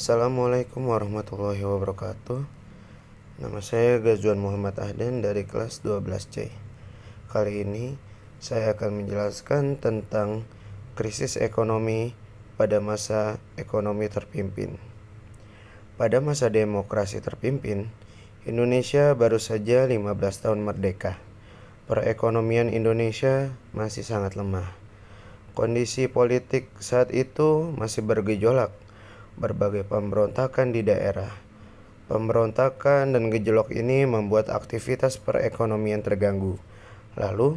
Assalamualaikum warahmatullahi wabarakatuh. Nama saya Gazuan Muhammad Ahdan dari kelas 12C. Kali ini saya akan menjelaskan tentang krisis ekonomi pada masa ekonomi terpimpin. Pada masa demokrasi terpimpin, Indonesia baru saja 15 tahun merdeka. Perekonomian Indonesia masih sangat lemah. Kondisi politik saat itu masih bergejolak. Berbagai pemberontakan di daerah. Pemberontakan dan gejolak ini membuat aktivitas perekonomian terganggu. Lalu,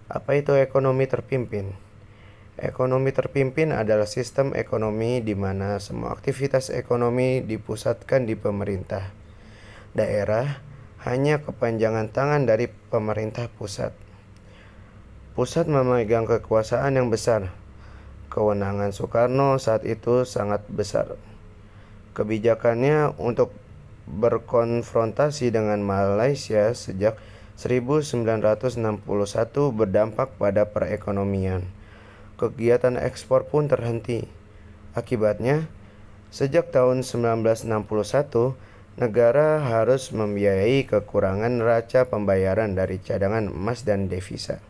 apa itu ekonomi terpimpin? Ekonomi terpimpin adalah sistem ekonomi di mana semua aktivitas ekonomi dipusatkan di pemerintah. Daerah hanya kepanjangan tangan dari pemerintah pusat. Pusat memegang kekuasaan yang besar. Kewenangan Soekarno saat itu sangat besar. Kebijakannya untuk berkonfrontasi dengan Malaysia sejak 1961 berdampak pada perekonomian. Kegiatan ekspor pun terhenti. Akibatnya, sejak tahun 1961, negara harus membiayai kekurangan neraca pembayaran dari cadangan emas dan devisa.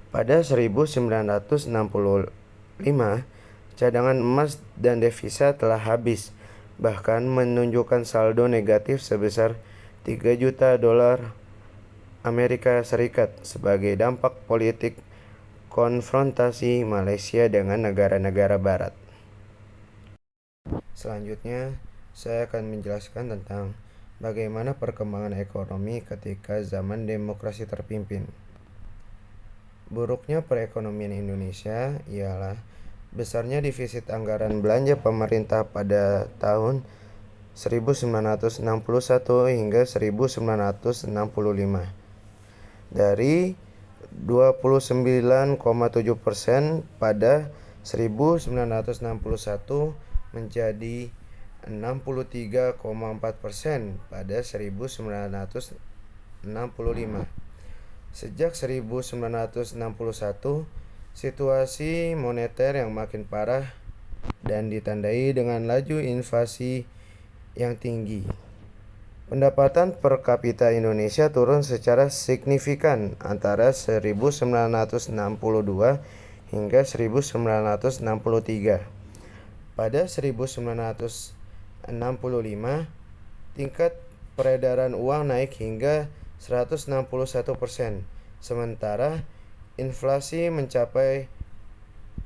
Pada 1965, cadangan emas dan devisa telah habis, bahkan menunjukkan saldo negatif sebesar 3 juta dolar Amerika Serikat sebagai dampak politik konfrontasi Malaysia dengan negara-negara barat. Selanjutnya, saya akan menjelaskan tentang bagaimana perkembangan ekonomi ketika zaman demokrasi terpimpin. Buruknya perekonomian Indonesia ialah besarnya defisit anggaran belanja pemerintah pada tahun 1961 hingga 1965 dari 29,7% pada 1961 menjadi 63,4% pada 1965. Sejak 1961, situasi moneter yang makin parah dan ditandai dengan laju inflasi yang tinggi. Pendapatan per kapita Indonesia turun secara signifikan antara 1962 hingga 1963. Pada 1965, tingkat peredaran uang naik hingga 161%, sementara inflasi mencapai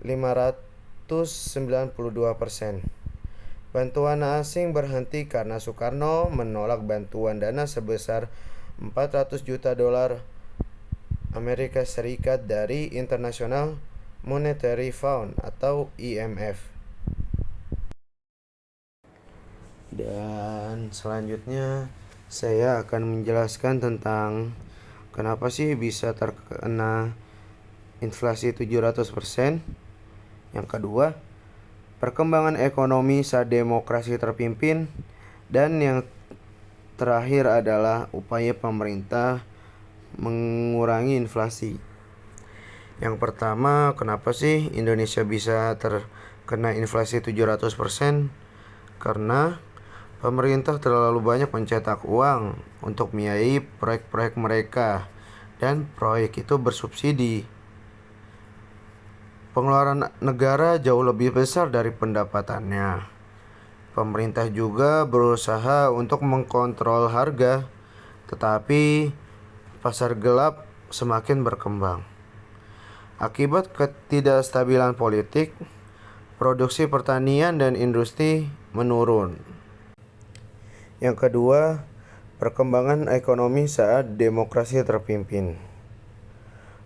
592%. Bantuan asing berhenti karena Soekarno menolak bantuan dana sebesar 400 juta dolar Amerika Serikat dari International Monetary Fund atau IMF. Dan selanjutnya saya akan menjelaskan tentang kenapa sih bisa terkena inflasi 700%. Yang kedua, perkembangan ekonomi saat demokrasi terpimpin. Dan yang terakhir adalah upaya pemerintah mengurangi inflasi. Yang pertama, kenapa sih Indonesia bisa terkena inflasi 700%? Karena pemerintah terlalu banyak mencetak uang untuk membiayai proyek-proyek mereka, dan proyek itu bersubsidi. Pengeluaran negara jauh lebih besar dari pendapatannya. Pemerintah juga berusaha untuk mengkontrol harga, tetapi pasar gelap semakin berkembang. Akibat ketidakstabilan politik, produksi pertanian dan industri menurun. Yang kedua, perkembangan ekonomi saat demokrasi terpimpin.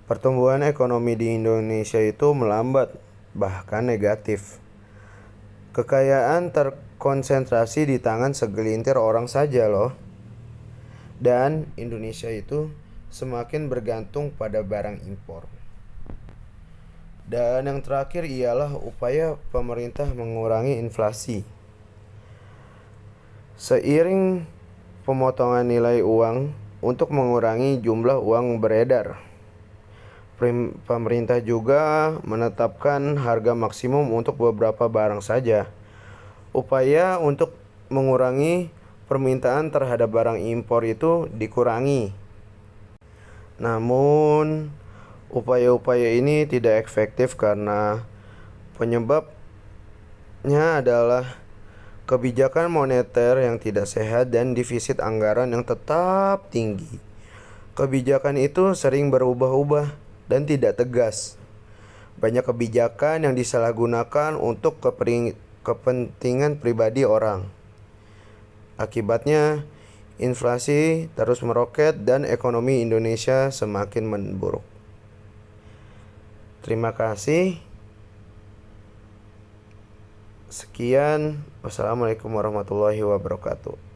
Pertumbuhan ekonomi di Indonesia itu melambat, bahkan negatif. Kekayaan terkonsentrasi di tangan segelintir orang saja loh. Dan Indonesia itu semakin bergantung pada barang impor. Dan yang terakhir ialah upaya pemerintah mengurangi inflasi. Seiring pemotongan nilai uang untuk mengurangi jumlah uang beredar, pemerintah juga menetapkan harga maksimum untuk beberapa barang saja. upaya untuk mengurangi permintaan terhadap barang impor itu dikurangi. Namun, upaya-upaya ini tidak efektif karena penyebabnya adalah kebijakan moneter yang tidak sehat dan defisit anggaran yang tetap tinggi. Kebijakan itu sering berubah-ubah dan tidak tegas. Banyak kebijakan yang disalahgunakan untuk kepentingan pribadi orang. Akibatnya, inflasi terus meroket dan ekonomi Indonesia semakin memburuk. Terima kasih. Sekian. Wassalamualaikum warahmatullahi wabarakatuh.